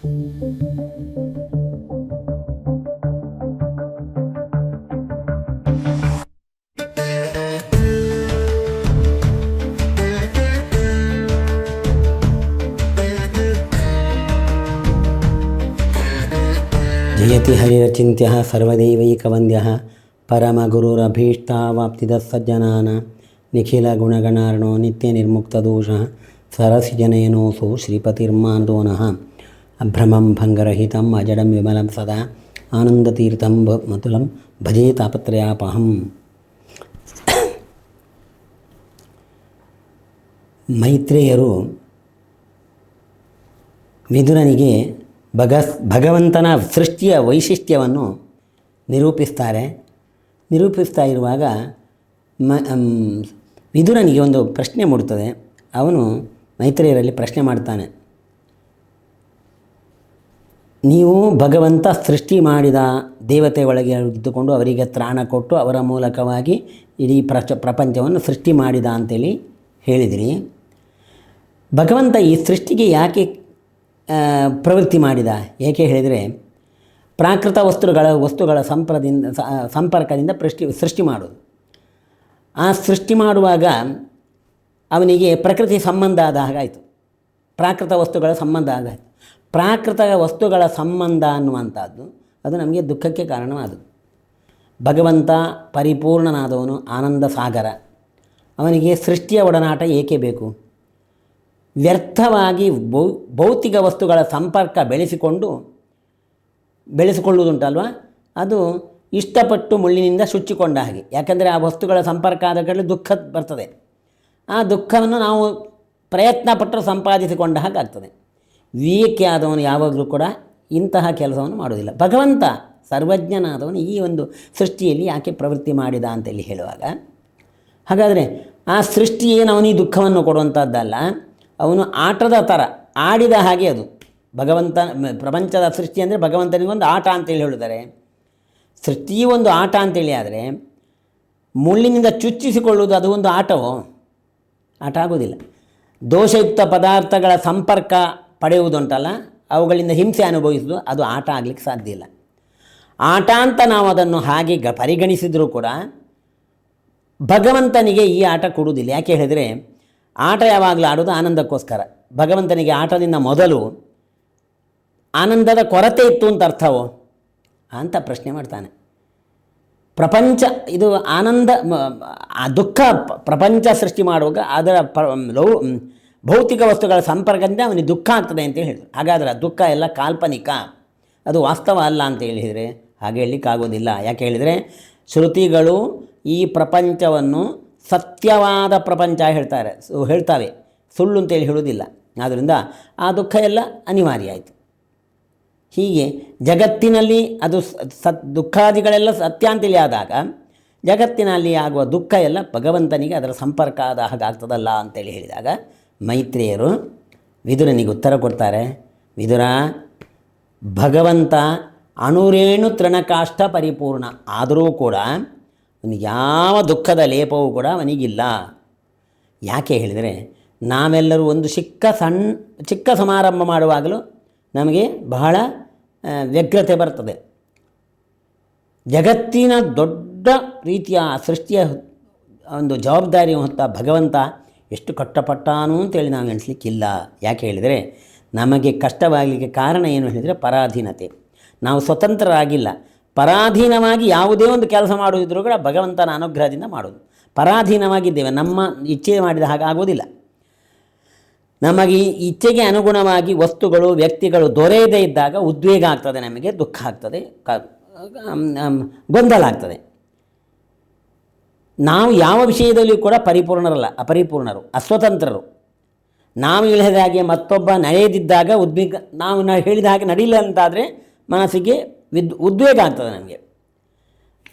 ಜಯತಿ ಹರಿರಚಿಂತ್ಯ ಸರ್ವದೇವೈಕವಂದ್ಯ ಪರಮಗುರುರಭೀಷ್ಟಾವಾಪ್ತಿದ ಸಜ್ಜನಾನ ನಿಖಿಲ ಗುಣಗಣಾರ್ಣೋ ನಿತ್ಯ ನಿರ್ಮುಕ್ತದೋಷ ಸರಸಿಜನಯನೋಸು ಶ್ರೀಪತಿರ್ಮಾನದೋನಃ ಅಭ್ರಮಂ ಭಂಗರಹಿತಂ ಅಜಡಂ ವಿಮಲಂ ಸದಾ ಆನಂದತೀರ್ಥಂ ಮತುಲಂ ಭಜೇ ತಾಪತ್ರಯಾಪಹಂ. ಮೈತ್ರೇಯರು ವಿದುರನಿಗೆ ಭಗವಂತನ ಸೃಷ್ಟಿಯ ವೈಶಿಷ್ಟ್ಯವನ್ನು ನಿರೂಪಿಸ್ತಾ ಇರುವಾಗ ವಿದುರನಿಗೆ ಒಂದು ಪ್ರಶ್ನೆ ಮೂಡುತ್ತದೆ. ಅವನು ಮೈತ್ರೇಯರಲ್ಲಿ ಪ್ರಶ್ನೆ ಮಾಡ್ತಾನೆ, ನೀವು ಭಗವಂತ ಸೃಷ್ಟಿ ಮಾಡಿದ ದೇವತೆ ಒಳಗೆ ಇದ್ದುಕೊಂಡು ಅವರಿಗೆ ತ್ರಾಣ ಕೊಟ್ಟು ಅವರ ಮೂಲಕವಾಗಿ ಇಡೀ ಪ್ರಪಂಚವನ್ನು ಸೃಷ್ಟಿ ಮಾಡಿದ ಅಂತೇಳಿ ಹೇಳಿದಿರಿ. ಭಗವಂತ ಈ ಸೃಷ್ಟಿಗೆ ಯಾಕೆ ಪ್ರವೃತ್ತಿ ಮಾಡಿದ? ಏಕೆ ಹೇಳಿದರೆ, ಪ್ರಾಕೃತ ವಸ್ತುಗಳ ಸಂಪರ್ಕದಿಂದ ಸೃಷ್ಟಿ ಮಾಡೋದು. ಆ ಸೃಷ್ಟಿ ಮಾಡುವಾಗ ಅವನಿಗೆ ಪ್ರಕೃತಿ ಸಂಬಂಧ ಆದ ಹಾಗಾಯಿತು, ಪ್ರಾಕೃತ ವಸ್ತುಗಳ ಸಂಬಂಧ ಆಗಾಯಿತು. ಪ್ರಾಕೃತ ವಸ್ತುಗಳ ಸಂಬಂಧ ಅನ್ನುವಂಥದ್ದು ಅದು ನಮಗೆ ದುಃಖಕ್ಕೆ ಕಾರಣವಾದದ್ದು. ಭಗವಂತ ಪರಿಪೂರ್ಣನಾದವನು, ಆನಂದ ಸಾಗರ. ಅವನಿಗೆ ಸೃಷ್ಟಿಯ ಒಡನಾಟ ಏಕೆ ಬೇಕು? ವ್ಯರ್ಥವಾಗಿ ಭೌತಿಕ ವಸ್ತುಗಳ ಸಂಪರ್ಕ ಬೆಳೆಸಿಕೊಳ್ಳುವುದುಂಟಲ್ವ, ಅದು ಇಷ್ಟಪಟ್ಟು ಮುಳ್ಳಿನಿಂದ ಶುಚ್ಚಿಕೊಂಡ ಹಾಗೆ. ಯಾಕಂದರೆ ಆ ವಸ್ತುಗಳ ಸಂಪರ್ಕ ಆದ ಕಡೆ ದುಃಖ ಬರ್ತದೆ. ಆ ದುಃಖವನ್ನು ನಾವು ಪ್ರಯತ್ನಪಟ್ಟರು ಸಂಪಾದಿಸಿಕೊಂಡ ಹಾಗೆ ಆಗ್ತದೆ. ವಿವೇಕಿ ಆದವನು ಯಾವಾಗಲೂ ಕೂಡ ಇಂತಹ ಕೆಲಸವನ್ನು ಮಾಡೋದಿಲ್ಲ. ಭಗವಂತ ಸರ್ವಜ್ಞನಾದವನು ಈ ಒಂದು ಸೃಷ್ಟಿಯಲ್ಲಿ ಯಾಕೆ ಪ್ರವೃತ್ತಿ ಮಾಡಿದ ಅಂತೇಳಿ ಹೇಳುವಾಗ, ಹಾಗಾದರೆ ಆ ಸೃಷ್ಟಿ ಏನು ಅವನಿಗೆ ದುಃಖವನ್ನು ಕೊಡುವಂಥದ್ದಲ್ಲ, ಅವನು ಆಟದ ಥರ ಆಡಿದ ಹಾಗೆ. ಅದು ಭಗವಂತ ಪ್ರಪಂಚದ ಸೃಷ್ಟಿ ಅಂದರೆ ಭಗವಂತನಿಗೊಂದು ಆಟ ಅಂತೇಳಿ ಹೇಳಿದ್ದಾರೆ. ಸೃಷ್ಟಿಯೂ ಒಂದು ಆಟ ಅಂತೇಳಿ ಆದರೆ ಮುಳ್ಳಿನಿಂದ ಚುಚ್ಚಿಸಿಕೊಳ್ಳುವುದು ಅದು ಒಂದು ಆಟವೋ? ಆಟ ಆಗೋದಿಲ್ಲ. ದೋಷಯುಕ್ತ ಪದಾರ್ಥಗಳ ಸಂಪರ್ಕ ಪಡೆಯುವುದುಂಟಲ್ಲ, ಅವುಗಳಿಂದ ಹಿಂಸೆ ಅನುಭವಿಸುವುದು, ಅದು ಆಟ ಆಗಲಿಕ್ಕೆ ಸಾಧ್ಯ ಇಲ್ಲ. ಆಟ ಅಂತ ನಾವು ಅದನ್ನು ಹಾಗೆ ಪರಿಗಣಿಸಿದರೂ ಕೂಡ ಭಗವಂತನಿಗೆ ಈ ಆಟ ಕೊಡುವುದಿಲ್ಲ. ಯಾಕೆ ಹೇಳಿದರೆ, ಆಟ ಯಾವಾಗಲೂ ಆಡೋದು ಆನಂದಕ್ಕೋಸ್ಕರ. ಭಗವಂತನಿಗೆ ಆಟದಿಂದ ಮೊದಲು ಆನಂದದ ಕೊರತೆ ಇತ್ತು ಅಂತ ಅರ್ಥವೋ ಅಂತ ಪ್ರಶ್ನೆ ಮಾಡ್ತಾನೆ. ಪ್ರಪಂಚ ಇದು ಆನಂದ, ದುಃಖ ಪ್ರಪಂಚ ಸೃಷ್ಟಿ ಮಾಡುವಾಗ ಅದರ ಭೌತಿಕ ವಸ್ತುಗಳ ಸಂಪರ್ಕದಿಂದ ಅವನಿಗೆ ದುಃಖ ಆಗ್ತದೆ ಅಂತ ಹೇಳಿದರು. ಹಾಗಾದರೆ ಆ ದುಃಖ ಎಲ್ಲ ಕಾಲ್ಪನಿಕ, ಅದು ವಾಸ್ತವ ಅಲ್ಲ ಅಂತ ಹೇಳಿದರೆ ಹಾಗೆ ಹೇಳಲಿಕ್ಕಾಗೋದಿಲ್ಲ. ಯಾಕೆ ಹೇಳಿದರೆ, ಶ್ರುತಿಗಳು ಈ ಪ್ರಪಂಚವನ್ನು ಸತ್ಯವಾದ ಪ್ರಪಂಚ ಹೇಳ್ತಾವೆ, ಸುಳ್ಳು ಅಂತೇಳಿ ಹೇಳುವುದಿಲ್ಲ. ಆದ್ದರಿಂದ ಆ ದುಃಖ ಎಲ್ಲ ಅನಿವಾರ್ಯ ಆಯಿತು. ಹೀಗೆ ಜಗತ್ತಿನಲ್ಲಿ ಅದು ದುಃಖಾದಿಗಳೆಲ್ಲ ಸತ್ಯ ಅಂತೇಳಿ ಆದಾಗ ಜಗತ್ತಿನಲ್ಲಿ ಆಗುವ ದುಃಖ ಎಲ್ಲ ಭಗವಂತನಿಗೆ ಅದರ ಸಂಪರ್ಕ ಆದ ಹಾಗಾಗ್ತದಲ್ಲ ಅಂತೇಳಿ ಹೇಳಿದಾಗ ಮೈತ್ರೇಯರು ವಿದುರನಿಗೆ ಉತ್ತರ ಕೊಡ್ತಾರೆ. ವಿದುರ, ಭಗವಂತ ಅಣುರೇಣು ತೃಣಕಾಷ್ಠ ಪರಿಪೂರ್ಣ ಆದರೂ ಕೂಡ ಅವನಿಗೆ ಯಾವ ದುಃಖದ ಲೇಪವೂ ಕೂಡ ಅವನಿಗಿಲ್ಲ. ಯಾಕೆ ಹೇಳಿದರೆ, ನಾವೆಲ್ಲರೂ ಒಂದು ಚಿಕ್ಕ ಸಮಾರಂಭ ಮಾಡುವಾಗಲೂ ನಮಗೆ ಬಹಳ ವ್ಯಗ್ರತೆ ಬರ್ತದೆ. ಜಗತ್ತಿನ ದೊಡ್ಡ ರೀತಿಯ ಸೃಷ್ಟಿಯ ಒಂದು ಜವಾಬ್ದಾರಿ ಹೊತ್ತ ಭಗವಂತ ಎಷ್ಟು ಕಷ್ಟಪಟ್ಟಾನೂ ಅಂತೇಳಿ ನಾವು ಎಣಿಸ್ಲಿಕ್ಕಿಲ್ಲ. ಯಾಕೆ ಹೇಳಿದರೆ, ನಮಗೆ ಕಷ್ಟವಾಗಲಿಕ್ಕೆ ಕಾರಣ ಏನು ಹೇಳಿದರೆ ಪರಾಧೀನತೆ. ನಾವು ಸ್ವತಂತ್ರರಾಗಿಲ್ಲ. ಪರಾಧೀನವಾಗಿ ಯಾವುದೇ ಒಂದು ಕೆಲಸ ಮಾಡುವುದಿದ್ರೂ ಕೂಡ ಭಗವಂತನ ಅನುಗ್ರಹದಿಂದ ಮಾಡೋದು. ಪರಾಧೀನವಾಗಿದ್ದೇವೆ, ನಮ್ಮ ಇಚ್ಛೆ ಮಾಡಿದ ಹಾಗೆ ಆಗೋದಿಲ್ಲ. ನಮಗೆ ಇಚ್ಛೆಗೆ ಅನುಗುಣವಾಗಿ ವಸ್ತುಗಳು ವ್ಯಕ್ತಿಗಳು ದೊರೆಯದೇ ಇದ್ದಾಗ ಉದ್ವೇಗ ಆಗ್ತದೆ, ನಮಗೆ ದುಃಖ ಆಗ್ತದೆ, ಗೊಂದಲ ಆಗ್ತದೆ. ನಾವು ಯಾವ ವಿಷಯದಲ್ಲಿಯೂ ಕೂಡ ಪರಿಪೂರ್ಣರಲ್ಲ, ಅಪರಿಪೂರ್ಣರು, ಅಸ್ವತಂತ್ರರು. ನಾವು ಹೇಳಿದ ಹಾಗೆ ಮತ್ತೊಬ್ಬ ನಡೆಯದಿದ್ದಾಗ ಉದ್ವೇಗ, ನಾವು ಹೇಳಿದ ಹಾಗೆ ನಡೀಲಿಲ್ಲ ಅಂತಾದರೆ ಮನಸ್ಸಿಗೆ ಉದ್ವೇಗ ಆಗ್ತದೆ. ನಮಗೆ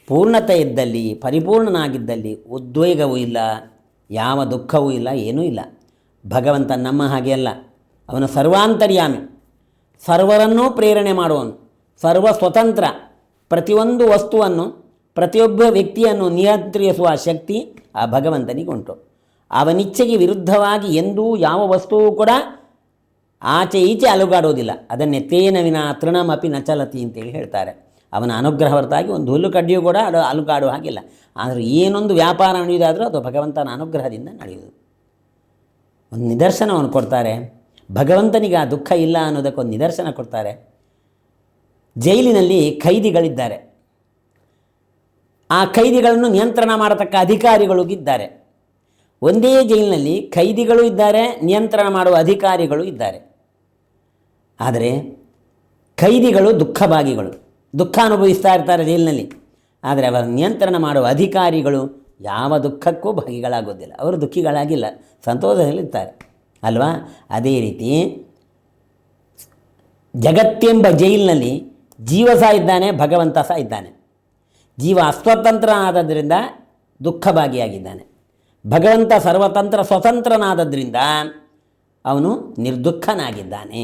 ಪೂರ್ಣತೆ ಇದ್ದಲ್ಲಿ, ಪರಿಪೂರ್ಣನಾಗಿದ್ದಲ್ಲಿ ಉದ್ವೇಗವೂ ಇಲ್ಲ, ಯಾವ ದುಃಖವೂ ಇಲ್ಲ, ಏನೂ ಇಲ್ಲ. ಭಗವಂತ ನಮ್ಮ ಹಾಗೆ ಅಲ್ಲ. ಅವನು ಸರ್ವಾಂತರ್ಯಾಮಿ, ಸರ್ವರನ್ನೂ ಪ್ರೇರಣೆ ಮಾಡುವನು, ಸರ್ವ ಸ್ವತಂತ್ರ. ಪ್ರತಿಯೊಂದು ವಸ್ತುವನ್ನು, ಪ್ರತಿಯೊಬ್ಬ ವ್ಯಕ್ತಿಯನ್ನು ನಿಯಂತ್ರಿಸುವ ಶಕ್ತಿ ಆ ಭಗವಂತನಿಗೆ ಉಂಟು. ಅವನಿಚ್ಛೆಗೆ ವಿರುದ್ಧವಾಗಿ ಎಂದೂ ಯಾವ ವಸ್ತುವು ಕೂಡ ಆಚೆ ಈಚೆ ಅಲುಗಾಡೋದಿಲ್ಲ. ಅದನ್ನೇ ತೇನ ವಿನ ತೃಣಮಪಿ ನಚಲತಿ ಅಂತೇಳಿ ಹೇಳ್ತಾರೆ. ಅವನ ಅನುಗ್ರಹ ಹೊರತಾಗಿ ಒಂದು ಹುಲ್ಲು ಕಡ್ಡಿಯೂ ಕೂಡ ಅದು ಅಲುಗಾಡುವ ಹಾಗಿಲ್ಲ. ಆದರೆ ಏನೊಂದು ವ್ಯಾಪಾರ ನಡೆಯುವುದಾದರೂ ಅದು ಭಗವಂತನ ಅನುಗ್ರಹದಿಂದ ನಡೆಯುವುದು. ಒಂದು ನಿದರ್ಶನವನ್ನು ಕೊಡ್ತಾರೆ. ಭಗವಂತನಿಗೆ ಆ ದುಃಖ ಇಲ್ಲ ಅನ್ನೋದಕ್ಕೊಂದು ನಿದರ್ಶನ ಕೊಡ್ತಾರೆ. ಜೈಲಿನಲ್ಲಿ ಖೈದಿಗಳಿದ್ದಾರೆ. ಆ ಖೈದಿಗಳನ್ನು ನಿಯಂತ್ರಣ ಮಾಡತಕ್ಕ ಅಧಿಕಾರಿಗಳು ಇದ್ದಾರೆ. ಒಂದೇ ಜೈಲಿನಲ್ಲಿ ಖೈದಿಗಳು ಇದ್ದಾರೆ, ನಿಯಂತ್ರಣ ಮಾಡುವ ಅಧಿಕಾರಿಗಳು ಇದ್ದಾರೆ. ಆದರೆ ಖೈದಿಗಳು ದುಃಖಭಾಗಿಗಳು, ದುಃಖ ಅನುಭವಿಸ್ತಾ ಇರ್ತಾರೆ ಜೈಲಿನಲ್ಲಿ. ಆದರೆ ಅವರ ನಿಯಂತ್ರಣ ಮಾಡುವ ಅಧಿಕಾರಿಗಳು ಯಾವ ದುಃಖಕ್ಕೂ ಭಾಗಿಗಳಾಗೋದಿಲ್ಲ. ಅವರು ದುಃಖಿಗಳಾಗಿಲ್ಲ, ಸಂತೋಷದಲ್ಲಿರ್ತಾರೆ ಅಲ್ವಾ? ಅದೇ ರೀತಿ ಜಗತ್ತೆಂಬ ಜೈಲಿನಲ್ಲಿ ಜೀವ ಸಹ ಇದ್ದಾನೆ, ಭಗವಂತ ಸಹ ಇದ್ದಾನೆ. ಜೀವ ಅಸ್ವತಂತ್ರ ಆದದ್ರಿಂದ ದುಃಖಭಾಗಿಯಾಗಿದ್ದಾನೆ. ಭಗವಂತ ಸರ್ವತಂತ್ರ ಸ್ವತಂತ್ರನಾದದ್ರಿಂದ ಅವನು ನಿರ್ದುಃಖನಾಗಿದ್ದಾನೆ.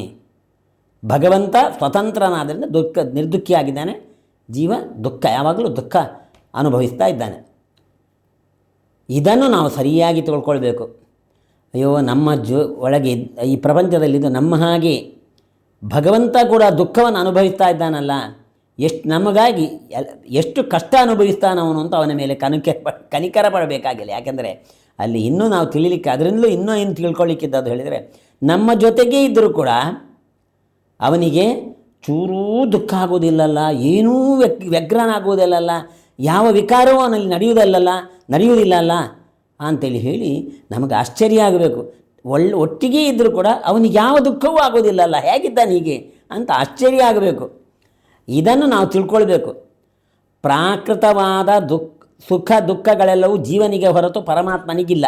ಭಗವಂತ ಸ್ವತಂತ್ರನಾದ್ದರಿಂದ ನಿರ್ದುಃಖಿಯಾಗಿದ್ದಾನೆ. ಜೀವ ಯಾವಾಗಲೂ ದುಃಖ ಅನುಭವಿಸ್ತಾ ಇದ್ದಾನೆ. ಇದನ್ನು ನಾವು ಸರಿಯಾಗಿ ತಿಳ್ಕೊಳ್ಬೇಕು. ಅಯ್ಯೋ, ನಮ್ಮ ಒಳಗೆ ಈ ಪ್ರಪಂಚದಲ್ಲಿದ್ದು ನಮ್ಮ ಹಾಗೆ ಭಗವಂತ ಕೂಡ ದುಃಖವನ್ನು ಅನುಭವಿಸ್ತಾ ಇದ್ದಾನಲ್ಲ, ನಮಗಾಗಿ ಎಷ್ಟು ಕಷ್ಟ ಅನುಭವಿಸ್ತಾನವನು ಅಂತ ಅವನ ಮೇಲೆ ಕನಿಕರ ಪಡಬೇಕಾಗಿಲ್ಲ. ಯಾಕೆಂದರೆ ಅಲ್ಲಿ ಇನ್ನೂ ನಾವು ತಿಳಿಲಿಕ್ಕೆ, ಅದರಿಂದಲೂ ಇನ್ನೂ ಏನು ತಿಳ್ಕೊಳ್ಳಿಕ್ಕಿದ್ದದು ಹೇಳಿದರೆ, ನಮ್ಮ ಜೊತೆಗೇ ಇದ್ದರೂ ಕೂಡ ಅವನಿಗೆ ಚೂರೂ ದುಃಖ ಆಗೋದಿಲ್ಲಲ್ಲ, ಏನೂ ವ್ಯಗ್ರನಾಗುವುದಿಲ್ಲಲ್ಲ, ಯಾವ ವಿಕಾರವೂ ಅವನಲ್ಲಿ ನಡೆಯುವುದಿಲ್ಲಲ್ಲ ಅಂಥೇಳಿ ಹೇಳಿ ನಮಗೆ ಆಶ್ಚರ್ಯ ಆಗಬೇಕು. ಒಟ್ಟಿಗೆ ಇದ್ದರೂ ಕೂಡ ಅವನಿಗೆ ಯಾವ ದುಃಖವೂ ಆಗೋದಿಲ್ಲಲ್ಲ, ಹೇಗಿದ್ದಾನೆ ಹೀಗೆ ಅಂತ ಆಶ್ಚರ್ಯ ಆಗಬೇಕು. ಇದನ್ನು ನಾವು ತಿಳ್ಕೊಳ್ಬೇಕು. ಪ್ರಾಕೃತವಾದ ಸುಖ ದುಃಖಗಳೆಲ್ಲವೂ ಜೀವನಿಗೆ ಹೊರತು ಪರಮಾತ್ಮನಿಗಿಲ್ಲ.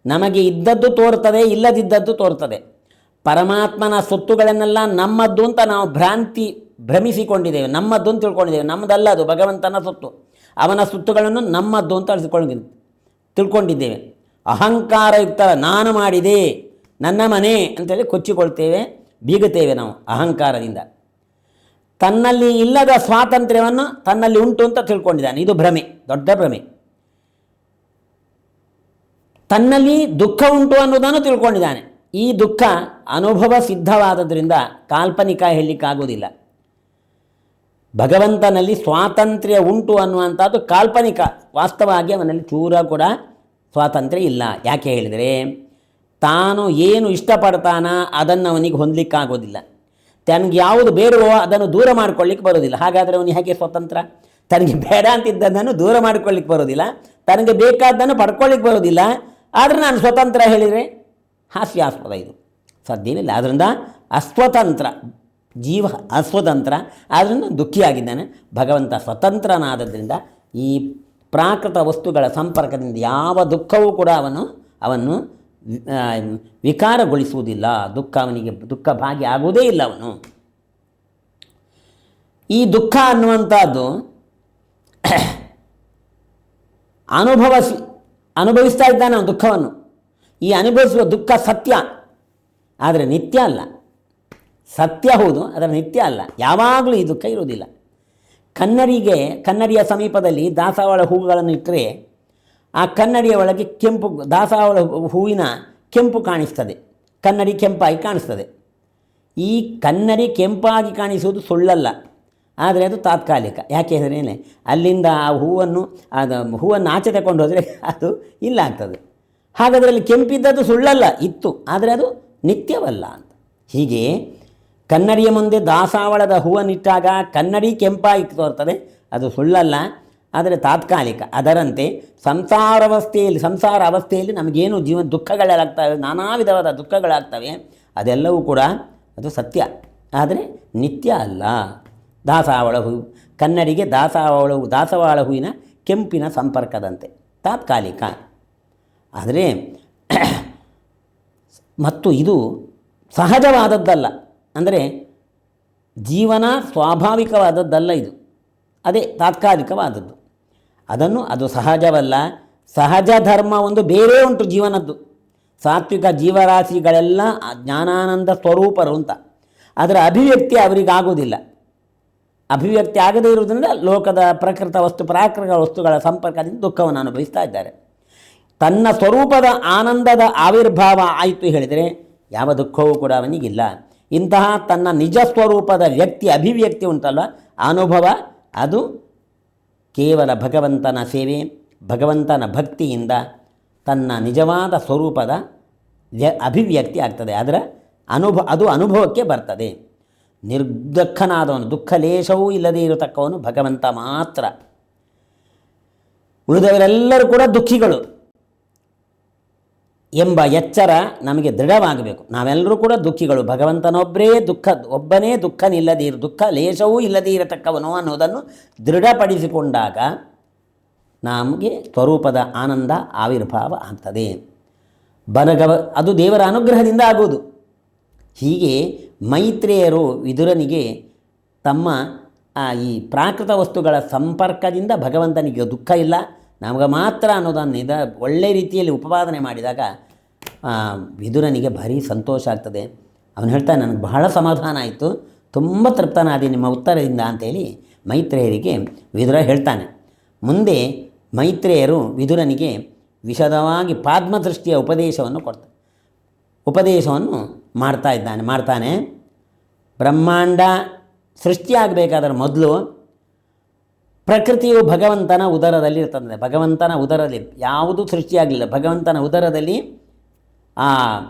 ನಮಗೆ ಇದ್ದದ್ದು ತೋರ್ತದೆ, ಇಲ್ಲದಿದ್ದದ್ದು ತೋರ್ತದೆ. ಪರಮಾತ್ಮನ ಸೊತ್ತುಗಳನ್ನೆಲ್ಲ ನಮ್ಮದ್ದು ಅಂತ ನಾವು ಭ್ರಮಿಸಿಕೊಂಡಿದ್ದೇವೆ, ನಮ್ಮದ್ದು ಅಂತ ತಿಳ್ಕೊಂಡಿದ್ದೇವೆ. ನಮ್ಮದಲ್ಲ, ಅದು ಭಗವಂತನ ಸೊತ್ತು. ಅವನ ಸೊತ್ತುಗಳನ್ನು ನಮ್ಮದ್ದು ಅಂತ ತಿಳ್ಕೊಂಡಿದ್ದೇವೆ. ಅಹಂಕಾರಯುಕ್ತ ನಾನು ಮಾಡಿದೆ, ನನ್ನ ಮನೆ ಅಂತೇಳಿ ಕೊಚ್ಚಿಕೊಳ್ತೇವೆ, ಬೀಗುತ್ತೇವೆ ನಾವು ಅಹಂಕಾರದಿಂದ. ತನ್ನಲ್ಲಿ ಇಲ್ಲದ ಸ್ವಾತಂತ್ರ್ಯವನ್ನು ತನ್ನಲ್ಲಿ ಉಂಟು ಅಂತ ತಿಳ್ಕೊಂಡಿದ್ದಾನೆ. ಇದು ಭ್ರಮೆ, ದೊಡ್ಡ ಭ್ರಮೆ. ತನ್ನಲ್ಲಿ ದುಃಖ ಉಂಟು ಅನ್ನೋದನ್ನು ತಿಳ್ಕೊಂಡಿದ್ದಾನೆ. ಈ ದುಃಖ ಅನುಭವ ಸಿದ್ಧವಾದದ್ರಿಂದ ಕಾಲ್ಪನಿಕ ಹೇಳಲಿಕ್ಕಾಗೋದಿಲ್ಲ. ಭಗವಂತನಲ್ಲಿ ಸ್ವಾತಂತ್ರ್ಯ ಉಂಟು ಅನ್ನುವಂಥದ್ದು ಕಾಲ್ಪನಿಕ. ವಾಸ್ತವವಾಗಿ ಅವನಲ್ಲಿ ಚೂರ ಕೂಡ ಸ್ವಾತಂತ್ರ್ಯ ಇಲ್ಲ. ಯಾಕೆ ಹೇಳಿದರೆ, ತಾನು ಏನು ಇಷ್ಟಪಡ್ತಾನ ಅದನ್ನು ಅವನಿಗೆ ಹೊಂದಲಿಕ್ಕಾಗೋದಿಲ್ಲ. ತನಗೆ ಯಾವುದು ಬೇಡವೋ ಅದನ್ನು ದೂರ ಮಾಡ್ಕೊಳ್ಳಿಕ್ಕೆ ಬರೋದಿಲ್ಲ. ಹಾಗಾದರೆ ಅವನಿಗೆ ಹೇಗೆ ಸ್ವತಂತ್ರ? ತನಗೆ ಬೇಡ ಅಂತಿದ್ದದ್ದನ್ನು ದೂರ ಮಾಡ್ಕೊಳ್ಳಿಕ್ಕೆ ಬರೋದಿಲ್ಲ, ತನಗೆ ಬೇಕಾದ್ದನ್ನು ಪಡ್ಕೊಳ್ಳಿಕ್ಕೆ ಬರೋದಿಲ್ಲ. ಆದರೆ ನಾನು ಸ್ವತಂತ್ರ ಹೇಳಿದರೆ ಹಾಸ್ಯಾಸ್ಪದ, ಇದು ಸಾಧ್ಯವಿಲ್ಲ. ಆದ್ದರಿಂದ ಅಸ್ವತಂತ್ರ ಜೀವ, ಅಸ್ವತಂತ್ರ, ಆದ್ದರಿಂದ ದುಃಖಿಯಾಗಿದ್ದಾನೆ. ಭಗವಂತ ಸ್ವತಂತ್ರನಾದದ್ರಿಂದ ಈ ಪ್ರಾಕೃತ ವಸ್ತುಗಳ ಸಂಪರ್ಕದಿಂದ ಯಾವ ದುಃಖವೂ ಕೂಡ ಅವನ್ನು ವಿಕಾರಗೊಳಿಸುವುದಿಲ್ಲ. ಅವನಿಗೆ ದುಃಖ ಭಾಗಿ ಆಗುವುದೇ ಇಲ್ಲ. ಅವನು ಈ ದುಃಖ ಅನ್ನುವಂಥದ್ದು ಅನುಭವಿಸ್ತಾ ಇದ್ದಾನೆ ಅವನು ದುಃಖವನ್ನು. ಈ ಅನುಭವಿಸುವ ದುಃಖ ಸತ್ಯ, ಆದರೆ ನಿತ್ಯ ಅಲ್ಲ. ಸತ್ಯ ಹೌದು, ಅದರ ನಿತ್ಯ ಅಲ್ಲ. ಯಾವಾಗಲೂ ಈ ದುಃಖ ಇರುವುದಿಲ್ಲ. ಕನ್ನಡಿಯ ಸಮೀಪದಲ್ಲಿ ದಾಸವಾಳ ಹೂವುಗಳನ್ನು ಇಟ್ಟರೆ ಆ ಕನ್ನಡಿಯ ಒಳಗೆ ದಾಸವಾಳ ಹೂವಿನ ಕೆಂಪು ಕಾಣಿಸ್ತದೆ, ಕನ್ನಡಿ ಕೆಂಪಾಗಿ ಕಾಣಿಸ್ತದೆ. ಈ ಕನ್ನಡಿ ಕೆಂಪಾಗಿ ಕಾಣಿಸುವುದು ಸುಳ್ಳಲ್ಲ, ಆದರೆ ಅದು ತಾತ್ಕಾಲಿಕ. ಯಾಕೆ ಹೇಳಿದ್ರೆ ಅಲ್ಲಿಂದ ಆ ಹೂವನ್ನು ಆಚೆ ತಗೊಂಡು ಹೋದರೆ ಅದು ಇಲ್ಲ ಆಗ್ತದೆ. ಹಾಗಾದರೆ ಅಲ್ಲಿ ಕೆಂಪಿದ್ದದ್ದು ಸುಳ್ಳಲ್ಲ, ಇತ್ತು, ಆದರೆ ಅದು ನಿತ್ಯವಲ್ಲ ಅಂತ. ಹೀಗೆ ಕನ್ನಡಿಯ ಮುಂದೆ ದಾಸಾವಳದ ಹೂವನ್ನಿಟ್ಟಾಗ ಕನ್ನಡಿ ಕೆಂಪಾಗಿ ತೋರ್ತದೆ, ಅದು ಸುಳ್ಳಲ್ಲ, ಆದರೆ ತಾತ್ಕಾಲಿಕ. ಅದರಂತೆ ಸಂಸಾರ ಅವಸ್ಥೆಯಲ್ಲಿ ನಮಗೇನು ದುಃಖಗಳಾಗ್ತವೆ, ನಾನಾ ವಿಧವಾದ ದುಃಖಗಳಾಗ್ತವೆ, ಅದೆಲ್ಲವೂ ಕೂಡ ಅದು ಸತ್ಯ, ಆದರೆ ನಿತ್ಯ ಅಲ್ಲ. ದಾಸವಾಳ ಹೂವು ಕನ್ನಡಿಗೆ ದಾಸವಾಳ ಹೂವಿನ ಕೆಂಪಿನ ಸಂಪರ್ಕದಂತೆ ತಾತ್ಕಾಲಿಕ. ಆದರೆ ಮತ್ತು ಇದು ಸಹಜವಾದದ್ದಲ್ಲ, ಅಂದರೆ ಜೀವನ ಸ್ವಾಭಾವಿಕವಾದದ್ದಲ್ಲ, ಇದು ಅದೇ ತಾತ್ಕಾಲಿಕವಾದದ್ದು. ಅದು ಸಹಜವಲ್ಲ. ಸಹಜ ಧರ್ಮ ಒಂದು ಬೇರೆ ಉಂಟು ಜೀವನದ್ದು. ಸಾತ್ವಿಕ ಜೀವರಾಶಿಗಳೆಲ್ಲ ಜ್ಞಾನಾನಂದ ಸ್ವರೂಪರು ಅಂತ, ಅದರ ಅಭಿವ್ಯಕ್ತಿ ಅವರಿಗಾಗುವುದಿಲ್ಲ. ಅಭಿವ್ಯಕ್ತಿ ಆಗದೇ ಇರುವುದರಿಂದ ಲೋಕದ ಪ್ರಾಕೃತ ವಸ್ತುಗಳ ಸಂಪರ್ಕದಿಂದ ದುಃಖವನ್ನು ಅನುಭವಿಸ್ತಾ ಇದ್ದಾರೆ. ತನ್ನ ಸ್ವರೂಪದ ಆನಂದದ ಆವಿರ್ಭಾವ ಆಯಿತು ಹೇಳಿದರೆ ಯಾವ ದುಃಖವೂ ಕೂಡ ಅವನಿಗಿಲ್ಲ. ಇಂತಹ ತನ್ನ ನಿಜ ಸ್ವರೂಪದ ಅಭಿವ್ಯಕ್ತಿ ಉಂಟಲ್ಲ, ಅನುಭವ, ಅದು ಕೇವಲ ಭಗವಂತನ ಸೇವೆ, ಭಗವಂತನ ಭಕ್ತಿಯಿಂದ ತನ್ನ ನಿಜವಾದ ಸ್ವರೂಪದ ಅಭಿವ್ಯಕ್ತಿ ಆಗ್ತದೆ. ಅದು ಅನುಭವಕ್ಕೆ ಬರ್ತದೆ. ನಿರ್ದುಃಖನಾದವನು, ದುಃಖ ಲೇಷವೂ ಇಲ್ಲದೇ ಇರತಕ್ಕವನು ಭಗವಂತ ಮಾತ್ರ. ಉಳಿದವರೆಲ್ಲರೂ ಕೂಡ ದುಃಖಿಗಳು ಎಂಬ ಎಚ್ಚರ ನಮಗೆ ದೃಢವಾಗಬೇಕು. ನಾವೆಲ್ಲರೂ ಕೂಡ ದುಃಖಿಗಳು, ಒಬ್ಬನೇ ದುಃಖ ಲೇಷವೂ ಇಲ್ಲದೇ ಇರತಕ್ಕವನು ಅನ್ನೋದನ್ನು ದೃಢಪಡಿಸಿಕೊಂಡಾಗ ನಮಗೆ ಸ್ವರೂಪದ ಆನಂದ ಆವಿರ್ಭಾವ ಆಗ್ತದೆ. ಅದು ದೇವರ ಅನುಗ್ರಹದಿಂದ ಆಗುವುದು. ಹೀಗೆ ಮೈತ್ರೇಯರು ವಿದುರನಿಗೆ ತಮ್ಮ ಈ ಪ್ರಾಕೃತ ವಸ್ತುಗಳ ಸಂಪರ್ಕದಿಂದ ಭಗವಂತನಿಗೆ ದುಃಖ ಇಲ್ಲ, ನಮಗೆ ಮಾತ್ರ ಅನ್ನೋದನ್ನು ಒಳ್ಳೆಯ ರೀತಿಯಲ್ಲಿ ಉಪಪಾದನೆ ಮಾಡಿದಾಗ ವಿದುರನಿಗೆ ಭಾರಿ ಸಂತೋಷ ಆಗ್ತದೆ. ಅವನು ಹೇಳ್ತಾನೆ, ನನಗೆ ಬಹಳ ಸಮಾಧಾನ ಆಯಿತು, ತುಂಬ ತೃಪ್ತನಾದಿ ನಿಮ್ಮ ಉತ್ತರದಿಂದ ಅಂತೇಳಿ ಮೈತ್ರೇಯರಿಗೆ ವಿದುರ ಹೇಳ್ತಾನೆ. ಮುಂದೆ ಮೈತ್ರೇಯರು ವಿದುರನಿಗೆ ವಿಶದವಾಗಿ ಪಾದ್ಮದೃಷ್ಟಿಯ ಉಪದೇಶವನ್ನು ಮಾಡ್ತಾನೆ. ಬ್ರಹ್ಮಾಂಡ ಸೃಷ್ಟಿಯಾಗಬೇಕಾದ್ರೆ ಮೊದಲು ಪ್ರಕೃತಿಯು ಭಗವಂತನ ಉದರದಲ್ಲಿ ಇರ್ತದೆ. ಭಗವಂತನ ಉದರದಲ್ಲಿ ಯಾವುದೂ ಸೃಷ್ಟಿಯಾಗಲಿಲ್ಲ, ಭಗವಂತನ ಉದರದಲ್ಲಿ ಆ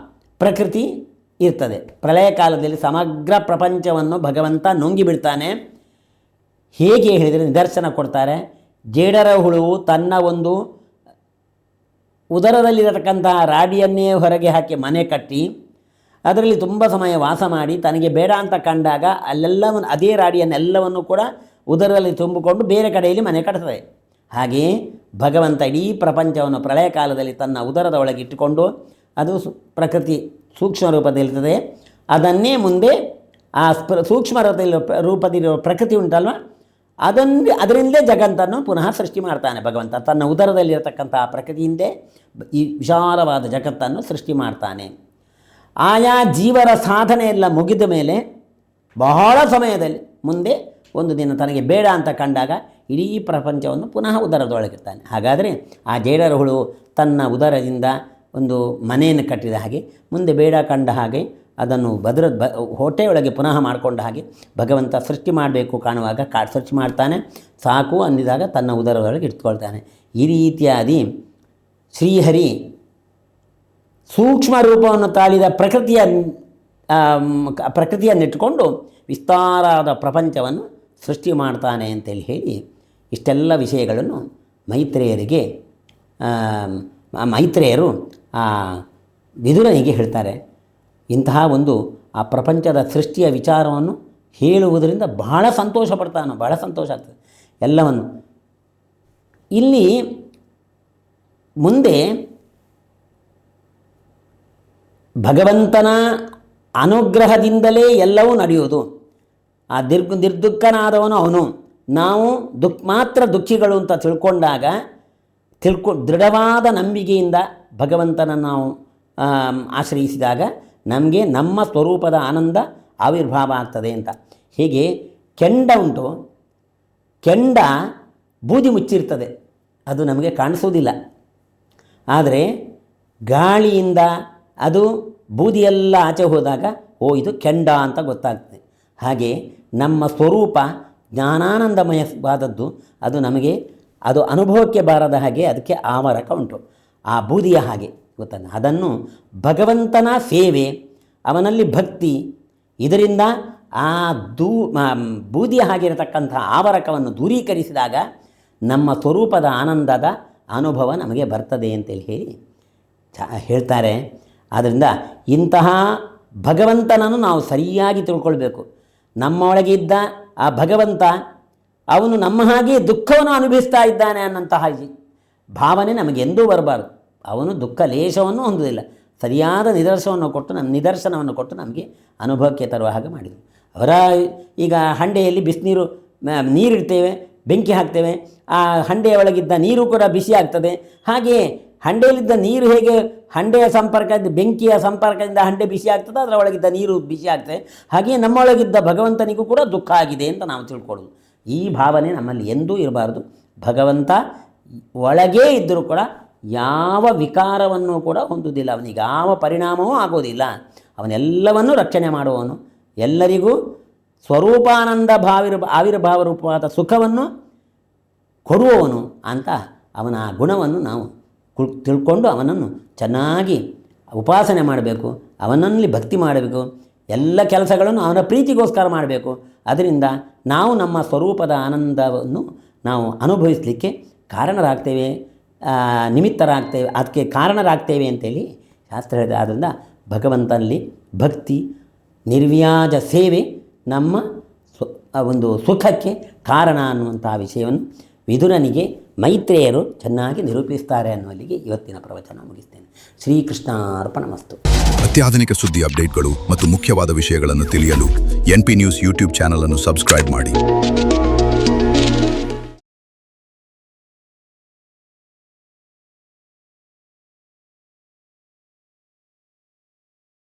ಪ್ರಕೃತಿ ಇರ್ತದೆ. ಪ್ರಳಯ ಕಾಲದಲ್ಲಿ ಸಮಗ್ರ ಪ್ರಪಂಚವನ್ನು ಭಗವಂತ ನುಂಗಿಬಿಡ್ತಾನೆ. ಹೇಗೆ ಹೇಳಿದರೆ ನಿದರ್ಶನ ಕೊಡ್ತಾರೆ. ಜೇಡರ ಹುಳುವು ತನ್ನ ಒಂದು ಉದರದಲ್ಲಿರತಕ್ಕಂತಹ ರಾಡಿಯನ್ನೇ ಹೊರಗೆ ಹಾಕಿ ಮನೆ ಕಟ್ಟಿ ಅದರಲ್ಲಿ ತುಂಬ ಸಮಯ ವಾಸ ಮಾಡಿ ತನಗೆ ಬೇಡ ಅಂತ ಕಂಡಾಗ ಅದೇ ರಾಡಿಯನ್ನೆಲ್ಲವನ್ನು ಕೂಡ ಉದರದಲ್ಲಿ ತುಂಬಿಕೊಂಡು ಬೇರೆ ಕಡೆಯಲ್ಲಿ ಮನೆ ಕಟ್ತದೆ. ಹಾಗೆಯೇ ಭಗವಂತ ಇಡೀ ಪ್ರಪಂಚವನ್ನು ಪ್ರಳಯ ಕಾಲದಲ್ಲಿ ತನ್ನ ಉದರದ ಒಳಗೆ ಇಟ್ಟುಕೊಂಡು, ಅದು ಪ್ರಕೃತಿ ಸೂಕ್ಷ್ಮ ರೂಪದಲ್ಲಿರ್ತದೆ, ಅದನ್ನೇ ಮುಂದೆ ಆ ಸೂಕ್ಷ್ಮ ರೂಪದಲ್ಲಿರುವ ಪ್ರಕೃತಿ ಉಂಟಲ್ವ, ಅದರಿಂದಲೇ ಜಗತ್ತನ್ನು ಪುನಃ ಸೃಷ್ಟಿ ಮಾಡ್ತಾನೆ ಭಗವಂತ. ತನ್ನ ಉದರದಲ್ಲಿರತಕ್ಕಂಥ ಪ್ರಕೃತಿಯಿಂದೇ ಈ ವಿಶಾಲವಾದ ಜಗತ್ತನ್ನು ಸೃಷ್ಟಿ ಮಾಡ್ತಾನೆ. ಆಯಾ ಜೀವರ ಸಾಧನೆ ಎಲ್ಲ ಮುಗಿದ ಮೇಲೆ ಬಹಳ ಸಮಯದಲ್ಲಿ ಮುಂದೆ ಒಂದು ದಿನ ತನಗೆ ಬೇಡ ಅಂತ ಕಂಡಾಗ ಇಡೀ ಪ್ರಪಂಚವನ್ನು ಪುನಃ ಉದರದೊಳಗಿರ್ತಾನೆ. ಹಾಗಾದರೆ ಆ ಜೇಡರ ಹುಳು ತನ್ನ ಉದರದಿಂದ ಒಂದು ಮನೆಯನ್ನು ಕಟ್ಟಿದ ಹಾಗೆ, ಮುಂದೆ ಬೇಡ ಕಂಡ ಹಾಗೆ ಅದನ್ನು ಹೊಟ್ಟೆಯೊಳಗೆ ಪುನಃ ಮಾಡಿಕೊಂಡ ಹಾಗೆ ಭಗವಂತ ಸೃಷ್ಟಿ ಮಾಡಬೇಕು ಕಾಣುವಾಗ ಸೃಷ್ಟಿ ಮಾಡ್ತಾನೆ. ಸಾಕು ಅಂದಿದಾಗ ತನ್ನ ಉದರದೊಳಗೆ ಇಟ್ಕೊಳ್ತಾನೆ. ಈ ರೀತಿಯಾದಿ ಶ್ರೀಹರಿ ಸೂಕ್ಷ್ಮ ರೂಪವನ್ನು ತಾಳಿದ ಪ್ರಕೃತಿಯನ್ನಿಟ್ಟುಕೊಂಡು ವಿಸ್ತಾರಾದ ಪ್ರಪಂಚವನ್ನು ಸೃಷ್ಟಿ ಮಾಡ್ತಾನೆ ಅಂತೇಳಿ ಹೇಳಿ ಇಷ್ಟೆಲ್ಲ ವಿಷಯಗಳನ್ನು ಮೈತ್ರೇಯರು ವಿದುರನಿಗೆ ಹೇಳ್ತಾರೆ. ಇಂತಹ ಒಂದು ಆ ಪ್ರಪಂಚದ ಸೃಷ್ಟಿಯ ವಿಚಾರವನ್ನು ಹೇಳುವುದರಿಂದ ಬಹಳ ಸಂತೋಷ ಪಡ್ತಾನೆ, ಬಹಳ ಸಂತೋಷ ಆಗ್ತದೆ ಎಲ್ಲವನ್ನು. ಇಲ್ಲಿ ಮುಂದೆ ಭಗವಂತನ ಅನುಗ್ರಹದಿಂದಲೇ ಎಲ್ಲವೂ ನಡೆಯುವುದು. ಆ ನಿರ್ದುಃಖನಾದವನು ಅವನು. ನಾವು ಮಾತ್ರ ದುಃಖಿಗಳು ಅಂತ ತಿಳ್ಕೊಂಡಾಗ ದೃಢವಾದ ನಂಬಿಕೆಯಿಂದ ಭಗವಂತನನ್ನು ನಾವು ಆಶ್ರಯಿಸಿದಾಗ ನಮಗೆ ನಮ್ಮ ಸ್ವರೂಪದ ಆನಂದ ಆವಿರ್ಭಾವ ಆಗ್ತದೆ ಅಂತ. ಹೀಗೆ ಕೆಂಡ ಉಂಟು, ಕೆಂಡ ಬೂದಿ ಮುಚ್ಚಿರ್ತದೆ, ಅದು ನಮಗೆ ಕಾಣಿಸೋದಿಲ್ಲ. ಆದರೆ ಗಾಳಿಯಿಂದ ಅದು ಬೂದಿಯೆಲ್ಲ ಆಚೆ ಹೋದಾಗ ಇದು ಕೆಂಡ ಅಂತ ಗೊತ್ತಾಗ್ತದೆ. ಹಾಗೆ ನಮ್ಮ ಸ್ವರೂಪ ಜ್ಞಾನಾನಂದಮಯವಾದದ್ದು, ಅದು ಅನುಭವಕ್ಕೆ ಬಾರದ ಹಾಗೆ ಅದಕ್ಕೆ ಆವರಕ ಉಂಟು, ಆ ಬೂದಿಯ ಹಾಗೆ ಗೊತ್ತಾಗ. ಅದನ್ನು ಭಗವಂತನ ಸೇವೆ, ಅವನಲ್ಲಿ ಭಕ್ತಿ, ಇದರಿಂದ ಆ ಬೂದಿಯ ಹಾಗಿರತಕ್ಕಂಥ ಆವರಕವನ್ನು ದೂರೀಕರಿಸಿದಾಗ ನಮ್ಮ ಸ್ವರೂಪದ ಆನಂದದ ಅನುಭವ ನಮಗೆ ಬರ್ತದೆ ಅಂತೇಳಿ ಹೇಳಿ ಹೇಳ್ತಾರೆ. ಆದ್ದರಿಂದ ಇಂತಹ ಭಗವಂತನನ್ನು ನಾವು ಸರಿಯಾಗಿ ತಿಳ್ಕೊಳ್ಬೇಕು. ನಮ್ಮೊಳಗೆ ಇದ್ದ ಆ ಭಗವಂತ ಅವನು ನಮ್ಮ ಹಾಗೆ ದುಃಖವನ್ನು ಅನುಭವಿಸ್ತಾ ಇದ್ದಾನೆ ಅನ್ನಂತಹ ಭಾವನೆ ನಮಗೆಂದೂ ಬರಬಾರ್ದು. ಅವನು ದುಃಖ ಲೇಷವನ್ನು ಹೊಂದುವುದಿಲ್ಲ. ಸರಿಯಾದ ನಿದರ್ಶನವನ್ನು ಕೊಟ್ಟು ನಮಗೆ ಅನುಭವಕ್ಕೆ ತರುವ ಹಾಗೆ ಮಾಡಿದರು. ಈಗ ಹಂಡೆಯಲ್ಲಿ ನೀರಿಡ್ತೇವೆ, ಬೆಂಕಿ ಹಾಕ್ತೇವೆ, ಆ ಹಂಡೆಯ ಒಳಗಿದ್ದ ನೀರು ಕೂಡ ಬಿಸಿ ಆಗ್ತದೆ. ಹಾಗೆಯೇ ಹಂಡೆಯಲ್ಲಿದ್ದ ನೀರು ಹೇಗೆ ಬೆಂಕಿಯ ಸಂಪರ್ಕದಿಂದ ಹಂಡೆ ಬಿಸಿ ಆಗ್ತದೆ, ಅದರ ಒಳಗಿದ್ದ ನೀರು ಬಿಸಿ ಆಗ್ತದೆ. ಹಾಗೆಯೇ ನಮ್ಮೊಳಗಿದ್ದ ಭಗವಂತನಿಗೂ ಕೂಡ ದುಃಖ ಆಗಿದೆ ಅಂತ ನಾವು ತಿಳ್ಕೊಳ್ಳೋದು. ಈ ಭಾವನೆ ನಮ್ಮಲ್ಲಿ ಎಂದೂ ಇರಬಾರ್ದು. ಭಗವಂತ ಒಳಗೇ ಇದ್ದರೂ ಕೂಡ ಯಾವ ವಿಕಾರವನ್ನು ಕೂಡ ಹೊಂದುವುದಿಲ್ಲ, ಅವನಿಗೆ ಯಾವ ಪರಿಣಾಮವೂ ಆಗೋದಿಲ್ಲ. ಅವನೆಲ್ಲವನ್ನೂ ರಕ್ಷಣೆ ಮಾಡುವವನು, ಎಲ್ಲರಿಗೂ ಸ್ವರೂಪಾನಂದ ಆವಿರ್ಭಾವ ರೂಪವಾದ ಸುಖವನ್ನು ಕೊಡುವವನು ಅಂತ ಅವನ ಆ ಗುಣವನ್ನು ನಾವು ತಿಳ್ಕೊಂಡು ಅವನನ್ನು ಚೆನ್ನಾಗಿ ಉಪಾಸನೆ ಮಾಡಬೇಕು, ಅವನಲ್ಲಿ ಭಕ್ತಿ ಮಾಡಬೇಕು, ಎಲ್ಲ ಕೆಲಸಗಳನ್ನು ಅವನ ಪ್ರೀತಿಗೋಸ್ಕರ ಮಾಡಬೇಕು. ಅದರಿಂದ ನಾವು ನಮ್ಮ ಸ್ವರೂಪದ ಆನಂದವನ್ನು ನಾವು ಅನುಭವಿಸಲಿಕ್ಕೆ ಕಾರಣರಾಗ್ತೇವೆ, ನಿಮಿತ್ತರಾಗ್ತೇವೆ, ಅದಕ್ಕೆ ಕಾರಣರಾಗ್ತೇವೆ ಅಂತೇಳಿ ಶಾಸ್ತ್ರ ಹೇಳಿದೆ. ಆದ್ದರಿಂದ ಭಗವಂತನಲ್ಲಿ ಭಕ್ತಿ, ನಿರ್ವ್ಯಾಜ ಸೇವೆ ನಮ್ಮ ಒಂದು ಸುಖಕ್ಕೆ ಕಾರಣ ಅನ್ನುವಂಥ ವಿಷಯವನ್ನು ವಿದುರನಿಗೆ ಮೈತ್ರೇಯರು ಚೆನ್ನಾಗಿ ನಿರೂಪಿಸ್ತಾರೆ ಅನ್ನುವಲ್ಲಿಗೆ ಇವತ್ತಿನ ಪ್ರವಚನ ಮುಗಿಸ್ತೇನೆ. ಶ್ರೀಕೃಷ್ಣಾರ್ಪಣಮಸ್ತು. ಅತ್ಯಾಧುನಿಕ ಸುದ್ದಿ ಅಪ್ಡೇಟ್ಗಳು ಮತ್ತು ಮುಖ್ಯವಾದ ವಿಷಯಗಳನ್ನು ತಿಳಿಯಲು NP ನ್ಯೂಸ್ ಯೂಟ್ಯೂಬ್ ಚಾನಲ್ ಅನ್ನು ಸಬ್ಸ್ಕ್ರೈಬ್ ಮಾಡಿ.